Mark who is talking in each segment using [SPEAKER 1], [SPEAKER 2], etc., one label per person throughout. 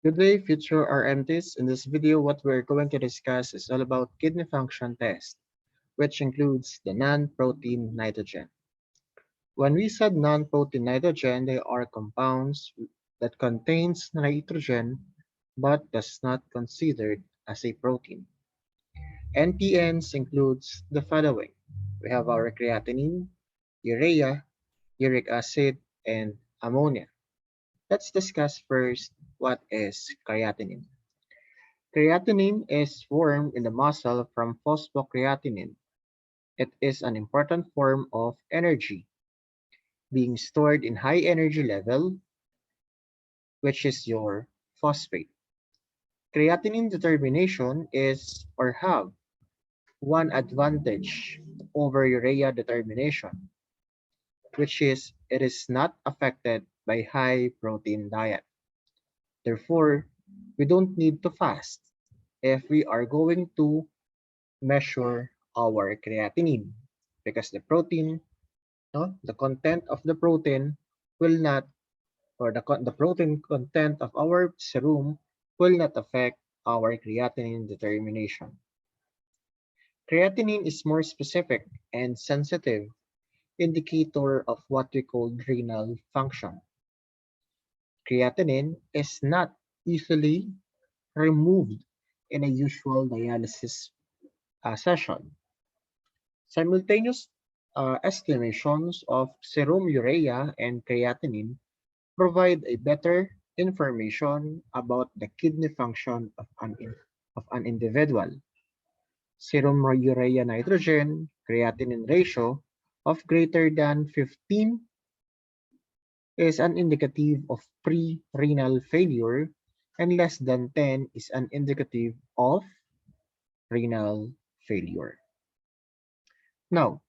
[SPEAKER 1] Good day, future RMTs. In this video, what we're going to discuss is all about kidney function test, which includes the non-protein nitrogen. When we said non-protein nitrogen, they are compounds that contains nitrogen but does not considered as a protein. NPNs includes the following. We have our creatinine, urea, uric acid, and ammonia. Let's discuss first what is creatinine. Creatinine is formed in the muscle from phosphocreatinine. It is an important form of energy, being stored in high energy level, which is your phosphate. Creatinine determination is or have one advantage over urea determination, which is it is not affected by high protein diet. Therefore, we don't need to fast if we are going to measure our creatinine because the protein, no, the content of the protein will not, or the protein content of our serum will not affect our creatinine determination. Creatinine is more specific and sensitive indicator of what we call renal function. Creatinine is not easily removed in a usual dialysis session. Simultaneous estimations of serum urea and creatinine provide a better information about the kidney function of an individual. Serum urea nitrogen creatinine ratio of greater than 15 is an indicative of pre-renal failure and less than 10 is an indicative of renal failure. Now,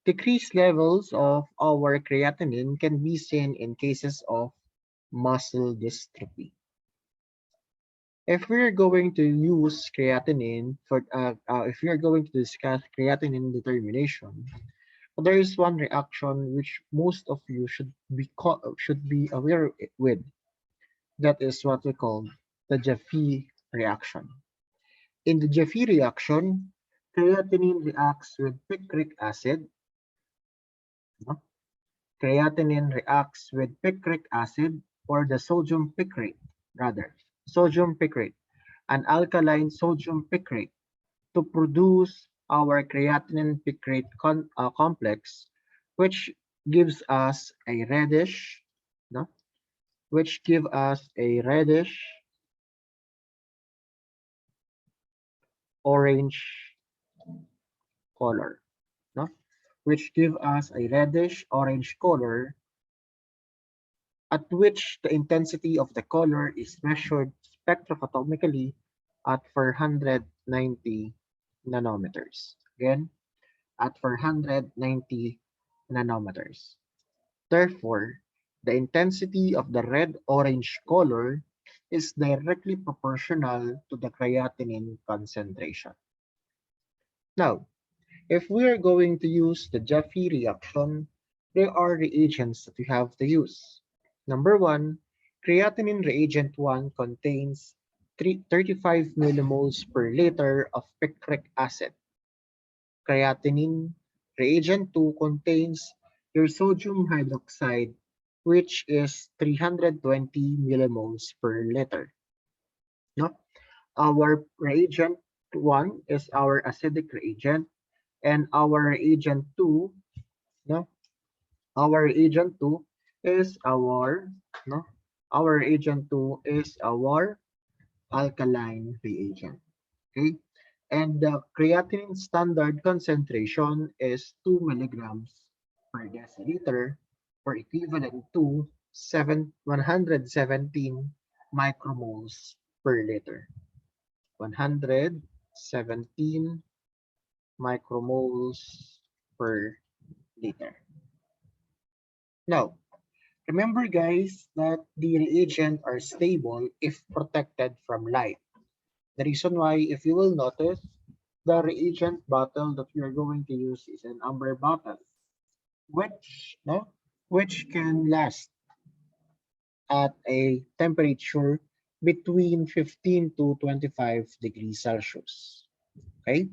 [SPEAKER 1] decreased levels of our creatinine can be seen in cases of muscle dystrophy. If we're going to use creatinine if we're going to discuss creatinine determination, there is one reaction which most of you should be aware with. That is what we call the Jaffe reaction. In the Jaffe reaction, creatinine reacts with picric acid. No? Creatinine reacts with picric acid or the sodium picrate, sodium picrate, an alkaline sodium picrate to produce our creatinine picrate complex, which gives us a reddish, no? Which give us a reddish orange color, no? Which give us a reddish orange color at which the intensity of the color is measured spectrophotomically at 490 nanometers. Again, at 490 nanometers. Therefore, the intensity of the red-orange color is directly proportional to the creatinine concentration. Now, if we are going to use the Jaffe reaction, there are reagents that we have to use. Number one, creatinine reagent 1 contains 35 millimoles per liter of picric acid. Creatinine reagent 2 contains your sodium hydroxide, which is 320 millimoles per liter. No? Our reagent 1 is our acidic reagent, and our reagent 2, no? Our reagent 2 is our, no? Our reagent 2 is our alkaline reagent. Okay? And the creatinine standard concentration is 2 milligrams per deciliter, or equivalent to 117 micromoles per liter. 117 micromoles per liter. Now, remember guys that the reagent are stable if protected from light. The reason why, if you will notice, the reagent bottle that we are going to use is an amber bottle, which no, which can last at a temperature between 15 to 25 degrees Celsius. Okay?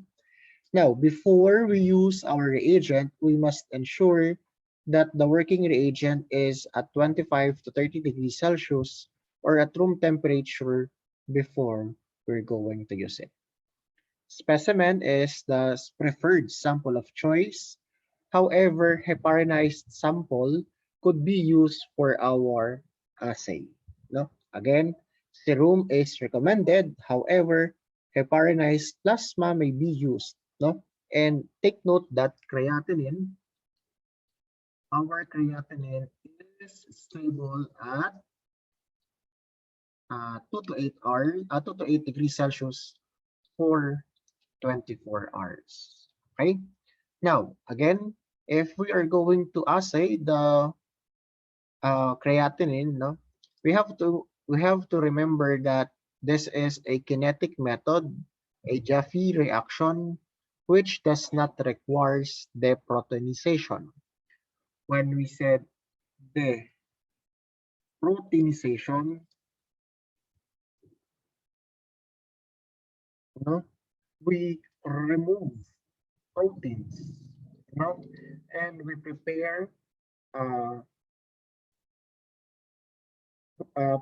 [SPEAKER 1] Now, before we use our reagent, we must ensure that the working reagent is at 25 to 30 degrees Celsius or at room temperature before we're going to use it. Specimen is the preferred sample of choice. However, heparinized sample could be used for our assay. No? Again, serum is recommended. However, heparinized plasma may be used. No? And take note that our creatinine is stable at 2 to 8 degrees Celsius for 24 hours. Okay? Now, again, if we are going to assay the creatinine, no, we have to remember that this is a kinetic method, a Jaffe reaction, which does not require deproteinization. When we said deproteinization, no, we remove proteins, no, and we prepare uh,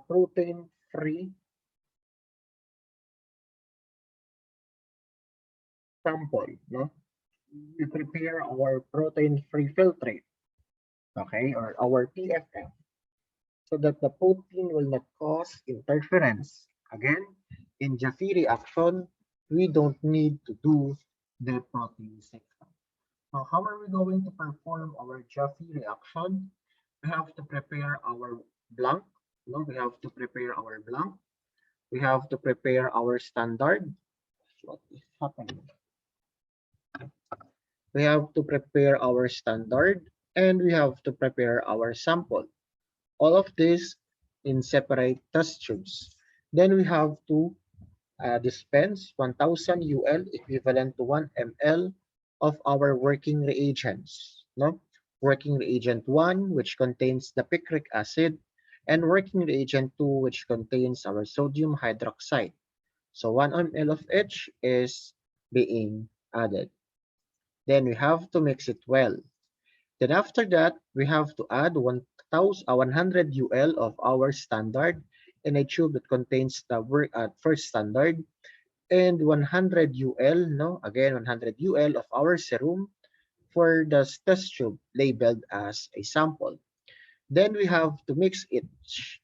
[SPEAKER 1] protein-free sample, no? We prepare our protein-free filtrate, okay, or our PFF, so that the protein will not cause interference. Again, in Jaffe reaction, we don't need to do the protein section. So how are we going to perform our Jaffe reaction? We have to prepare our blank. No, we have to prepare our blank. We have to prepare our standard. What is happening? We have to prepare our standard and we have to prepare our sample. All of this in separate test tubes. Then we have to dispense 1000 UL equivalent to 1 ml of our working reagents. No? Working reagent 1, which contains the picric acid, and working reagent 2, which contains our sodium hydroxide. So 1 ml of each is being added. Then we have to mix it well. Then after that, we have to add 100 UL of our standard in a tube that contains the first standard and 100 UL, no, again 100 UL of our serum for the test tube labeled as a sample. Then we have to mix it,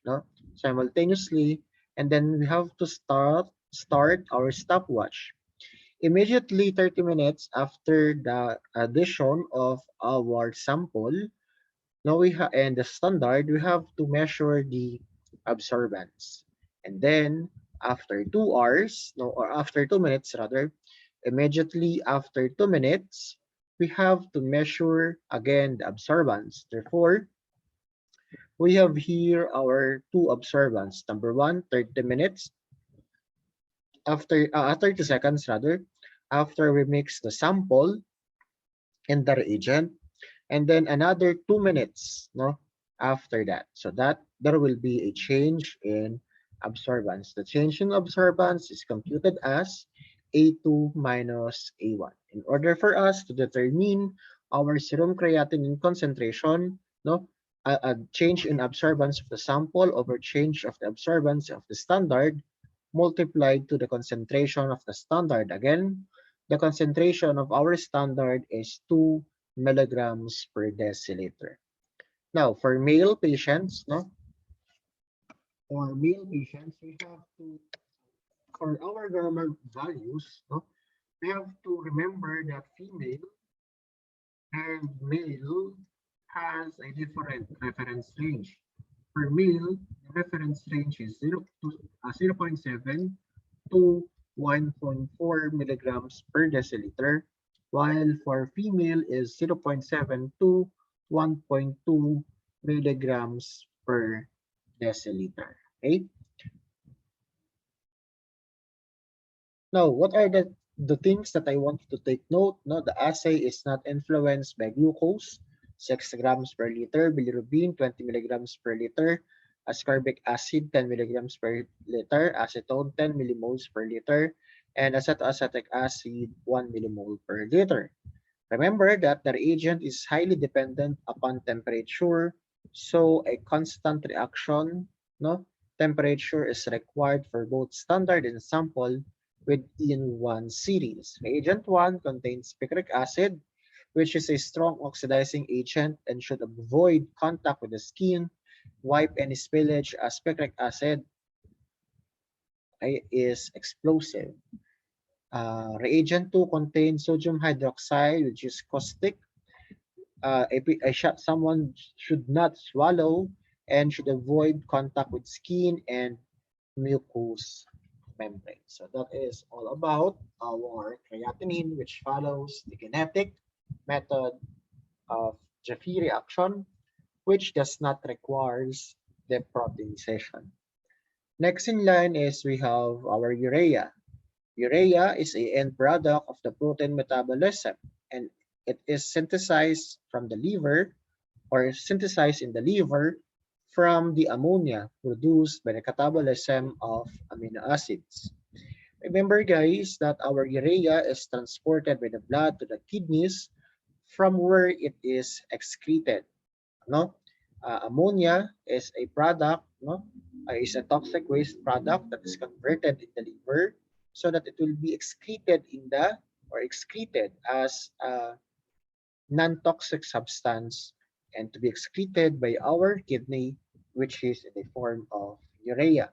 [SPEAKER 1] no, simultaneously, and then we have to start our stopwatch. Immediately 30 minutes after the addition of our sample, now and the standard, we have to measure the absorbance. And then after 2 hours, no, or after 2 minutes rather, immediately after 2 minutes, we have to measure again the absorbance. Therefore, we have here our two absorbance. Number one, 30 minutes after 30 seconds rather, after we mix the sample and the reagent, and then another 2 minutes, no, after that, so that there will be a change in absorbance. The change in absorbance is computed as A2 minus A1 in order for us to determine our serum creatinine concentration. No, a change in absorbance of the sample over change of the absorbance of the standard multiplied to the concentration of the standard. Again, the concentration of our standard is 2 milligrams per deciliter. Now, for male patients, no, we have to, for our normal values, no, we have to remember that female and male has a different reference range. For male, the reference range is 0.7 to 1.4 milligrams per deciliter, while for female is 0.7 to 1.2 milligrams per deciliter. Okay? Now, what are the things that I want you to take note? No, the assay is not influenced by glucose, 6 grams per liter, bilirubin, 20 milligrams per liter. ascorbic acid 10 milligrams per liter, acetone 10 millimoles per liter, and acetoacetic acid 1 millimole per liter. Remember that the reagent is highly dependent upon temperature, so a constant reaction, no, temperature is required for both standard and sample within one series. Reagent 1 contains picric acid, which is a strong oxidizing agent and should avoid contact with the skin, wipe any spillage as picric acid is explosive. Reagent 2 contains sodium hydroxide, which is caustic. Someone should not swallow and should avoid contact with skin and mucous membrane. So that is all about our creatinine, which follows the kinetic method of Jaffe reaction, which does not require the proteinization. Next in line is we have our urea. Urea is a end product of the protein metabolism, and it is synthesized from the liver or synthesized in the liver from the ammonia produced by the catabolism of amino acids. Remember guys that our urea is transported by the blood to the kidneys from where it is excreted. No? Ammonia is a product, no? Is a toxic waste product that is converted in the liver so that it will be excreted in the or excreted as a non-toxic substance and to be excreted by our kidney, which is in the form of urea.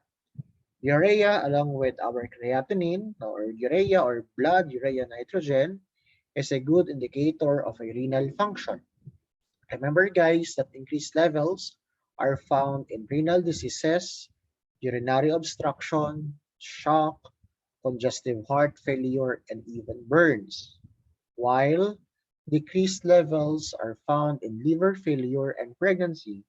[SPEAKER 1] Urea, along with our creatinine or urea or blood urea nitrogen, is a good indicator of a renal function. Remember, guys, that increased levels are found in renal diseases, urinary obstruction, shock, congestive heart failure, and even burns, while decreased levels are found in liver failure and pregnancy.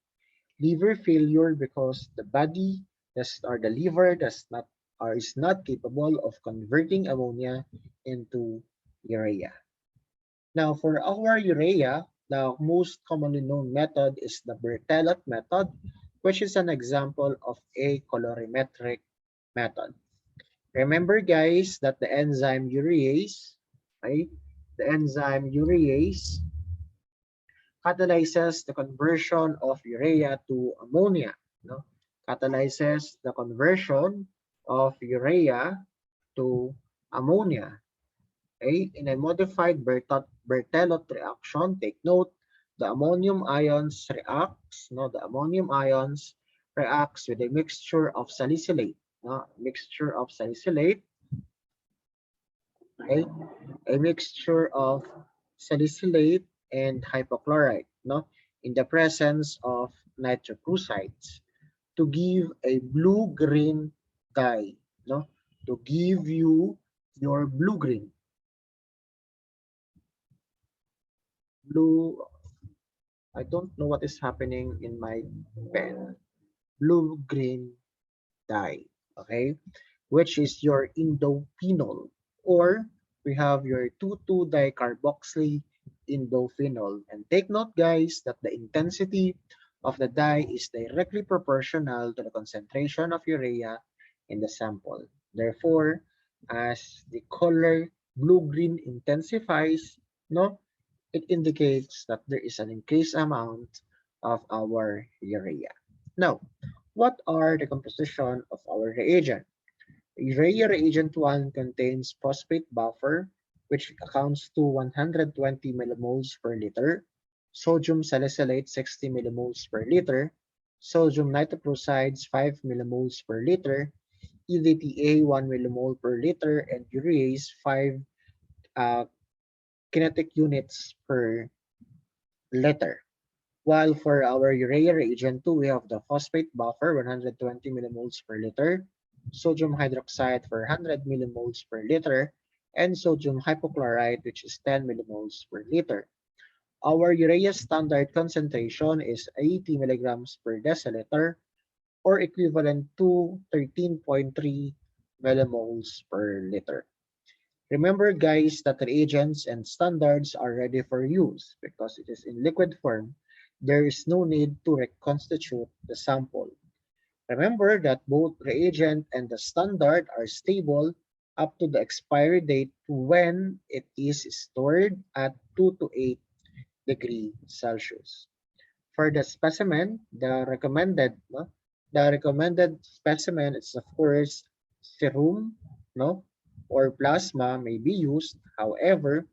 [SPEAKER 1] Liver failure because the body does or the liver does not or is not capable of converting ammonia into urea. Now, for our urea, the most commonly known method is the Berthelot method, which is an example of a colorimetric method. Remember, guys, that the enzyme urease, right? The enzyme urease catalyzes the conversion of urea to ammonia. No? Catalyzes the conversion of urea to ammonia. Okay? In a modified Berthelot reaction, take note, the ammonium ions reacts, no, the ammonium ions reacts with a mixture of salicylate, no, mixture of salicylate, okay, a mixture of salicylate and hypochlorite, no, in the presence of nitrocrucides to give a blue-green dye, no, to give you your blue-green, blue. I don't know what is happening in my pen. Blue-green dye, okay, which is your indophenol, or we have your 2,2-dicarboxy indophenol. And take note, guys, that the intensity of the dye is directly proportional to the concentration of urea in the sample. Therefore, as the color blue-green intensifies, no, it indicates that there is an increased amount of our urea. Now, what are the composition of our reagent? Urea reagent 1 contains phosphate buffer, which accounts to 120 millimoles per liter, sodium salicylate 60 millimoles per liter, sodium nitroprusides 5 millimoles per liter, EDTA 1 millimole per liter, and urease 5 uh, kinetic units per liter. While for our urea reagent 2, we have the phosphate buffer 120 millimoles per liter, sodium hydroxide for 100 millimoles per liter, and sodium hypochlorite, which is 10 millimoles per liter. Our urea standard concentration is 80 milligrams per deciliter, or equivalent to 13.3 millimoles per liter. Remember, guys, that reagents and standards are ready for use because it is in liquid form. There is no need to reconstitute the sample. Remember that both reagent and the standard are stable up to the expiry date when it is stored at 2 to 8 degrees Celsius. For the specimen, the recommended specimen is of course serum, no, or plasma may be used. However,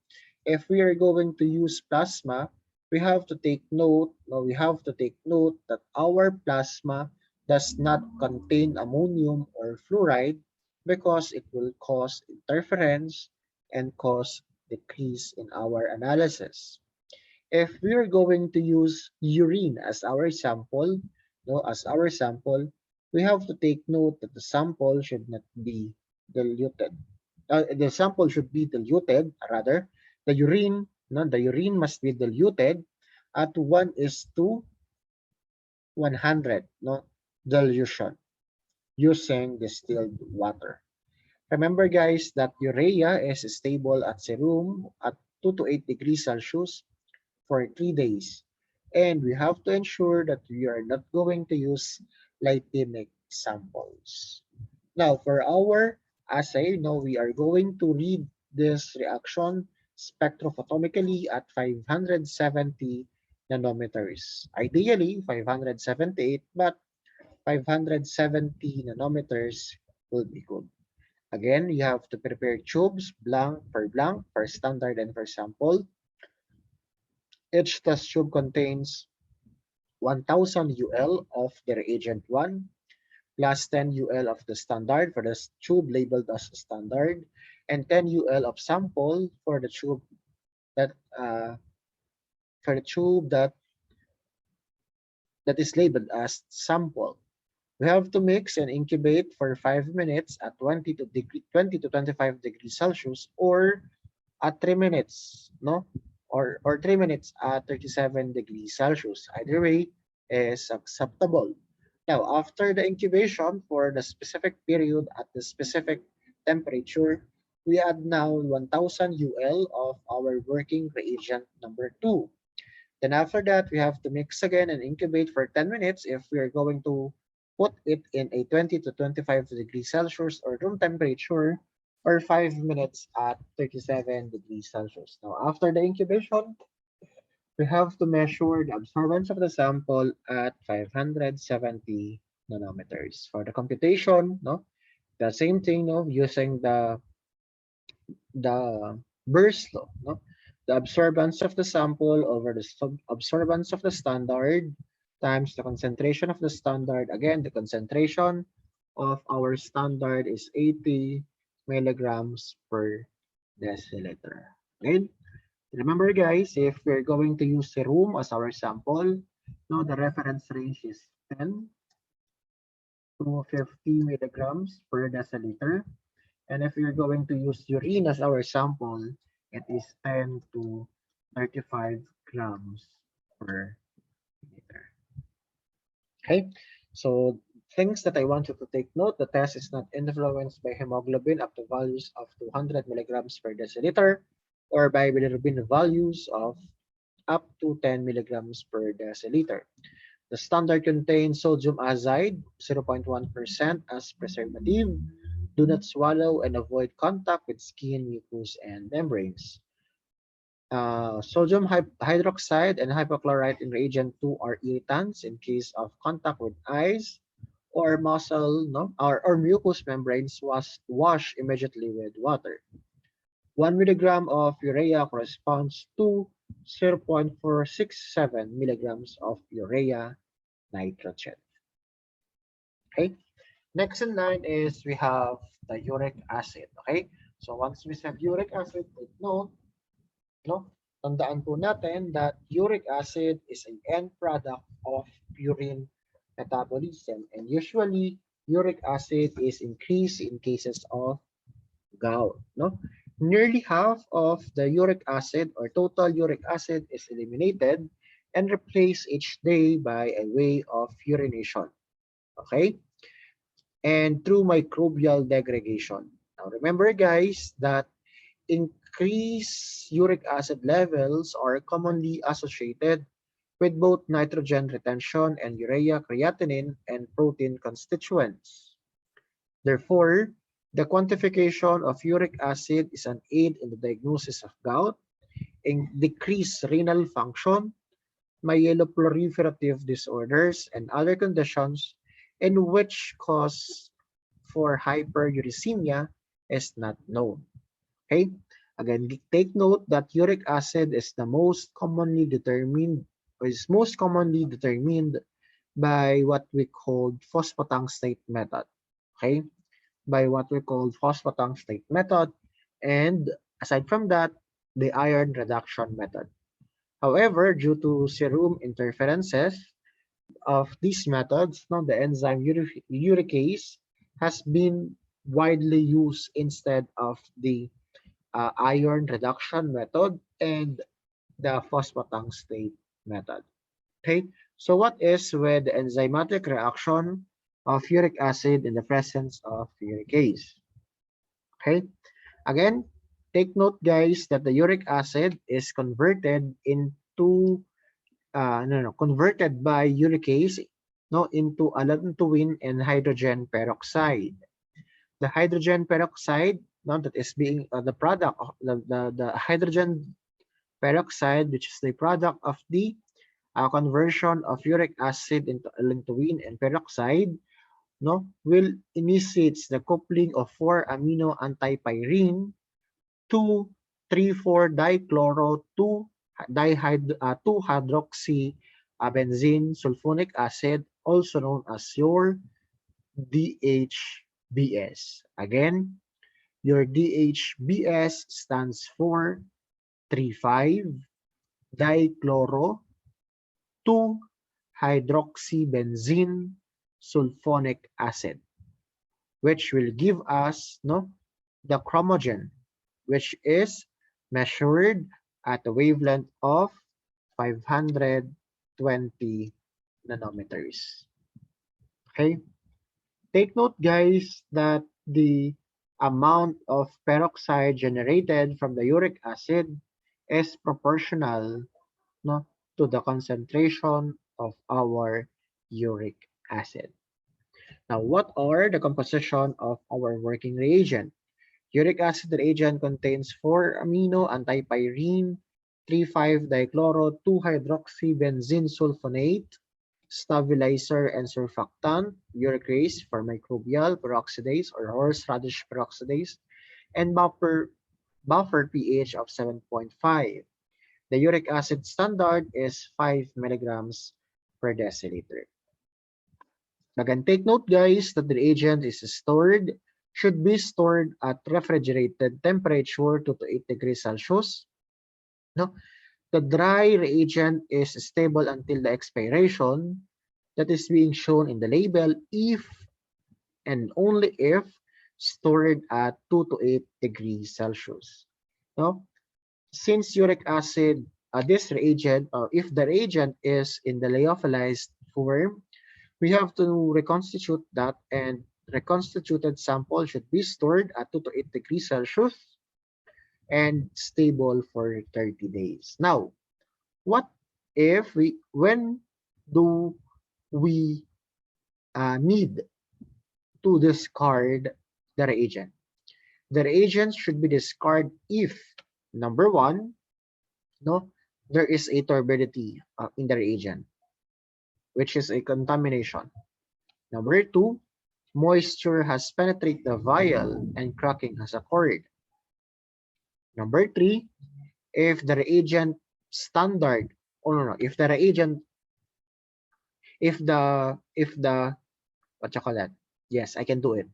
[SPEAKER 1] if we are going to use plasma, we have to take note that our plasma does not contain ammonium or fluoride because it will cause interference and cause decrease in our analysis. If we're going to use urine as our sample, no, as our sample, we have to take note that the sample should not be diluted. The sample should be diluted, rather. The urine, no, the urine must be diluted at 1 is to 100, no, dilution using distilled water. Remember guys that urea is stable at serum at 2 to 8 degrees Celsius for 3 days. And we have to ensure that we are not going to use lipemic samples. Now, for our assay, now we are going to read this reaction spectrophotomically at 570 nanometers. Ideally, 578, but 570 nanometers will be good. Again, you have to prepare tubes blank for standard and for sample. Each test tube contains 1000 UL of the reagent 1 plus 10 UL of the standard for the tube labeled as standard and 10 UL of sample for the tube that uh, that is labeled as sample. We have to mix and incubate for 5 minutes at 20 to 25 degrees Celsius or at 3 minutes, no? Or 3 minutes at 37 degrees Celsius. Either way is acceptable. Now, after the incubation for the specific period at the specific temperature, we add now 1000 UL of our working reagent number 2. Then after that, we have to mix again and incubate for 10 minutes if we are going to put it in a 20 to 25 degrees Celsius or room temperature or 5 minutes at 37 degrees Celsius. Now, after the incubation, we have to measure the absorbance of the sample at 570 nanometers. For the computation, no, the same thing, no, using the burst law, no, the absorbance of the sample over the absorbance of the standard times the concentration of the standard. Again, the concentration of our standard is 80 milligrams per deciliter. Okay? Remember guys, if we're going to use serum as our sample, no, the reference range is 10 to 50 milligrams per deciliter. And if we're going to use urine as our sample, it is 10 to 35 grams per liter. Okay, so things that I want you to take note, the test is not influenced by hemoglobin up to values of 200 milligrams per deciliter or by bilirubin values of up to 10 milligrams per deciliter. The standard contains sodium azide 0.1% as preservative. Do not swallow and avoid contact with skin, mucus, and membranes. Sodium hydroxide and hypochlorite in reagent 2 are irritants in case of contact with eyes or muscle, no, or mucous membranes. Wash immediately with water. 1 milligram of urea corresponds to 0.467 milligrams of urea nitrogen. Okay. Next in line is we have the uric acid. Okay. So once we have uric acid, take note, no, tandaan po natin that uric acid is an end product of urine metabolism, and usually uric acid is increased in cases of gout. No, nearly half of the uric acid or total uric acid is eliminated and replaced each day by a way of urination. Okay, and through microbial degradation. Now remember guys that increased uric acid levels are commonly associated with both nitrogen retention and urea, creatinine, and protein constituents. Therefore, the quantification of uric acid is an aid in the diagnosis of gout, in decreased renal function, myeloproliferative disorders, and other conditions in which cause for hyperuricemia is not known. Okay? Again, take note that uric acid is the most commonly determined by what we call phosphotungstate method. Okay? By what we call phosphotungstate method, and aside from that, the iron reduction method. However, due to serum interferences of these methods, now the enzyme uricase has been widely used instead of the iron reduction method and the phosphotungstate method. Okay, so what is with the enzymatic reaction of uric acid in the presence of uricase? Okay, again, take note guys that the uric acid is converted into converted by uricase into allantoin and hydrogen peroxide. The hydrogen peroxide that is being the product of the hydrogen peroxide, which is the product of the conversion of uric acid into allantoin and peroxide, will initiates the coupling of 4-amino antipyrine to 3,4-dichloro 2-hydroxy benzene sulfonic acid, also known as your DHBS. Again, your DHBS stands for 3,5-dichloro 2-hydroxybenzene sulfonic acid, which will give us the chromogen, which is measured at a wavelength of 520 nanometers. Okay, take note guys that the amount of peroxide generated from the uric acid is proportional to the concentration of our uric acid. Now, what are the composition of our working reagent? Uric acid reagent contains 4-amino antipyrine, 3,5-dichloro 2-hydroxybenzene sulfonate, stabilizer and surfactant, uricase for microbial peroxidase or horseradish peroxidase, and buffer pH of 7.5. The uric acid standard is 5 milligrams per deciliter. Again, take note guys that the reagent should be stored at refrigerated temperature 2 to 8 degrees Celsius. The dry reagent is stable until the expiration that is being shown in the label if and only if stored at 2 to 8 degrees Celsius. Since uric acid, this reagent, or if the reagent is in the lyophilized form, we have to reconstitute that, and reconstituted sample should be stored at 2 to 8 degrees Celsius and stable for 30 days. Now, what if when do we need to discard the reagent? The reagent should be discarded if, number one, there is a turbidity in the reagent, which is a contamination. Number two, moisture has penetrated the vial and cracking has occurred. Number three, if the reagent standard, if the reagent, if the, what you call that? Yes, I can do it.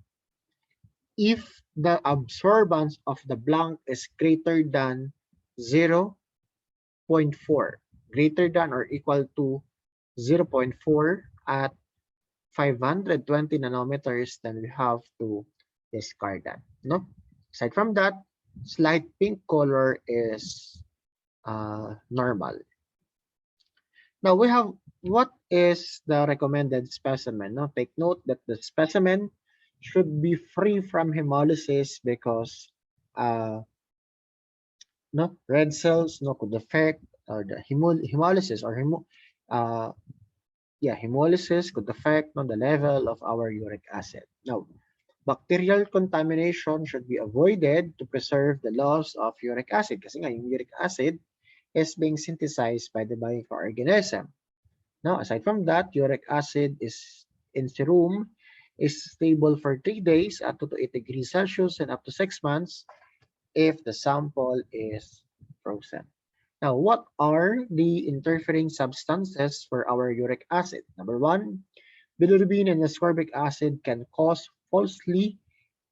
[SPEAKER 1] If the absorbance of the blank is greater than 0.4, greater than or equal to 0.4 at 520 nanometers, then we have to discard that. Aside from that, slight pink color is normal. Now we have what is the recommended specimen. Take note that the specimen should be free from hemolysis because red cells could affect or the hemolysis or Uh, yeah, hemolysis could affect the level of our uric acid. Now, bacterial contamination should be avoided to preserve the loss of uric acid kasi nga yung uric acid is being synthesized by the microorganism. Now, aside from that, uric acid is in serum is stable for 3 days at 2 to 8 degrees Celsius and up to 6 months if the sample is frozen. Now, what are the interfering substances for our uric acid? Number one, bilirubin and ascorbic acid can cause falsely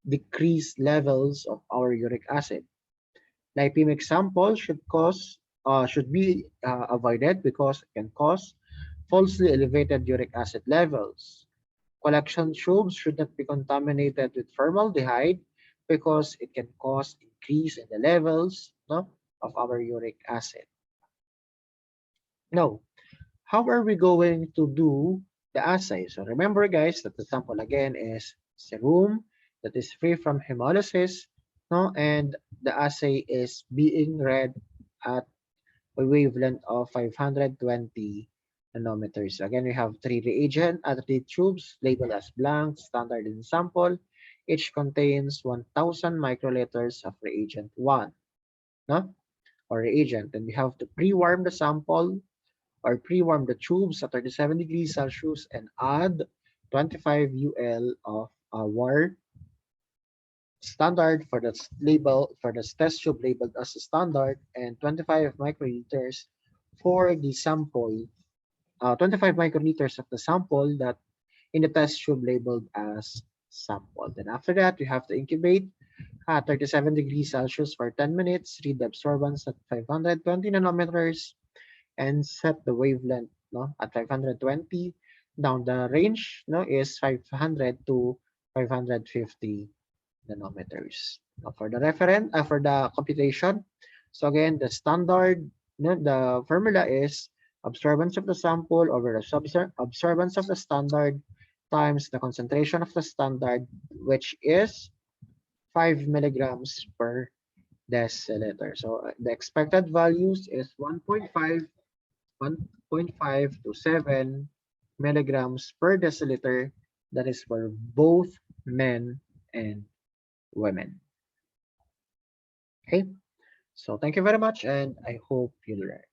[SPEAKER 1] decreased levels of our uric acid. Lipemic sample should be avoided because it can cause falsely elevated uric acid levels. Collection tubes should not be contaminated with formaldehyde because it can cause increase in the levels of our uric acid. Now, how are we going to do the assay? So remember guys that the sample again is serum that is free from hemolysis, and the assay is being read at a wavelength of 520 nanometers. So again, we have three tubes labeled as blank, standard and sample. Each contains 1000 microliters of reagent 1, no? Or reagent. And we have to pre-warm the sample or pre-warm the tubes at 37 degrees Celsius and add 25 UL of our standard for the label for the test tube labeled as a standard and 25 microliters for the sample, 25 microliters of the sample that in the test tube labeled as sample. Then after that, you have to incubate at 37 degrees Celsius for 10 minutes, read the absorbance at 520 nanometers, and set the wavelength at 520. Down the range is 500 to 550 nanometers. Now for the for the computation, so again the standard the formula is absorbance of the sample over the absorbance of the standard times the concentration of the standard, which is 5 milligrams per deciliter. So the expected values is 1.5 to 7 milligrams per deciliter. That is for both men and women. Okay, so thank you very much, and I hope you learn.